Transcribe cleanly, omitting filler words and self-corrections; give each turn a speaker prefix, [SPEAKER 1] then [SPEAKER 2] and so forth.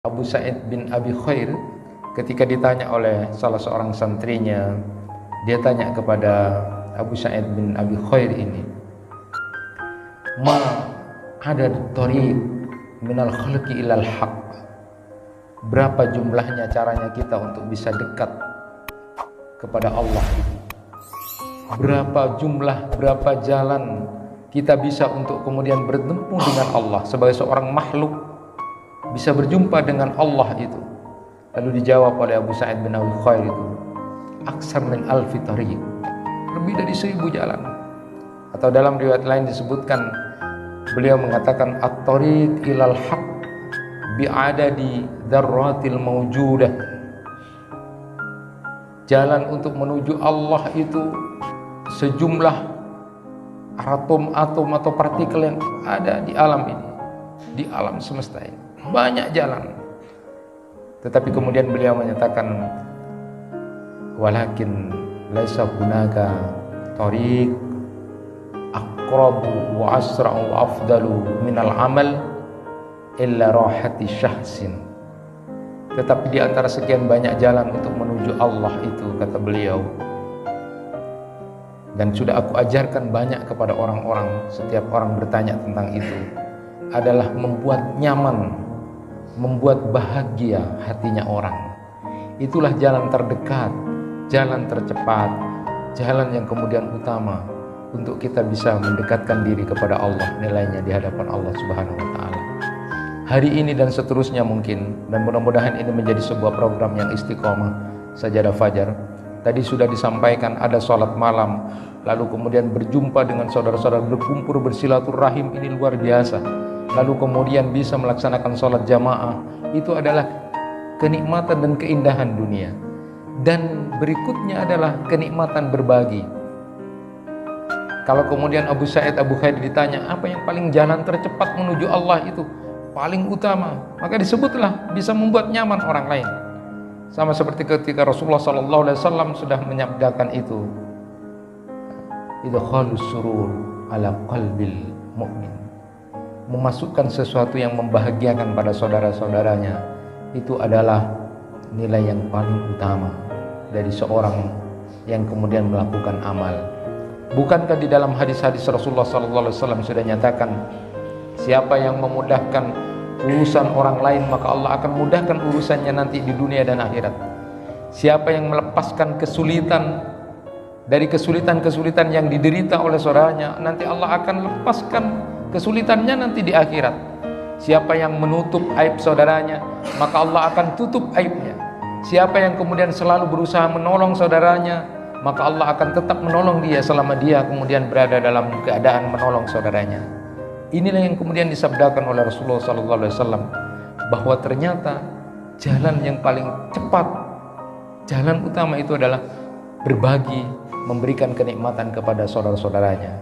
[SPEAKER 1] Abu Sa'id bin Abi Khair ketika ditanya oleh salah seorang santrinya, dia tanya kepada Abu Sa'id bin Abi Khair ini, ma adad thariq minal khalqi ilal haq, berapa jumlahnya caranya kita untuk bisa dekat kepada Allah, berapa jalan kita bisa untuk kemudian bertemu dengan Allah sebagai seorang makhluk, bisa berjumpa dengan Allah itu. Lalu dijawab oleh Abu Sa'id bin Abi Khair itu, aksar min alfi tariq, lebih dari 1000 jalan. Atau dalam riwayat lain disebutkan, beliau mengatakan at-tariq ilal haq bi'adadi dzarratil mawjudah, jalan untuk menuju Allah itu sejumlah atom-atom atau partikel yang ada di alam ini, di alam semesta ini. Banyak jalan. Tetapi kemudian beliau menyatakan, walakin laisa hunaka tariq aqrabu wa asra'u wa afdalu minal amal illa rahati syahsin. Tetapi di antara sekian banyak jalan untuk menuju Allah itu, kata beliau, dan sudah aku ajarkan banyak kepada orang-orang, setiap orang bertanya tentang itu, adalah membuat nyaman, membuat bahagia hatinya orang. Itulah jalan terdekat, jalan tercepat, jalan yang kemudian utama untuk kita bisa mendekatkan diri kepada Allah, nilainya di hadapan Allah Subhanahu wa taala. Hari ini dan seterusnya mungkin, dan mudah-mudahan ini menjadi sebuah program yang istiqomah. Sajadah fajar tadi sudah disampaikan, ada sholat malam, lalu kemudian berjumpa dengan saudara-saudara, berkumpul, bersilaturahim, ini luar biasa. Lalu kemudian bisa melaksanakan sholat jamaah, itu adalah kenikmatan dan keindahan dunia. Dan berikutnya adalah kenikmatan berbagi. Kalau kemudian Abu Sa'id Abu Khair ditanya, apa yang paling jalan tercepat menuju Allah itu paling utama, maka disebutlah bisa membuat nyaman orang lain. Sama seperti ketika Rasulullah SAW sudah menyabdakan itu, idkhalus surur ala qalbil mu'min, memasukkan sesuatu yang membahagiakan pada saudara-saudaranya, itu adalah nilai yang paling utama dari seorang yang kemudian melakukan amal. Bukankah di dalam hadis-hadis Rasulullah SAW sudah nyatakan, siapa yang memudahkan urusan orang lain, maka Allah akan mudahkan urusannya nanti di dunia dan akhirat. Siapa yang melepaskan kesulitan dari kesulitan-kesulitan yang diderita oleh saudaranya, nanti Allah akan lepaskan kesulitannya nanti di akhirat. Siapa yang menutup aib saudaranya, maka Allah akan tutup aibnya. Siapa yang kemudian selalu berusaha menolong saudaranya, maka Allah akan tetap menolong dia selama dia kemudian berada dalam keadaan menolong saudaranya. Inilah yang kemudian disabdakan oleh Rasulullah SAW, bahwa ternyata jalan yang paling cepat, jalan utama itu adalah berbagi, memberikan kenikmatan kepada saudara-saudaranya.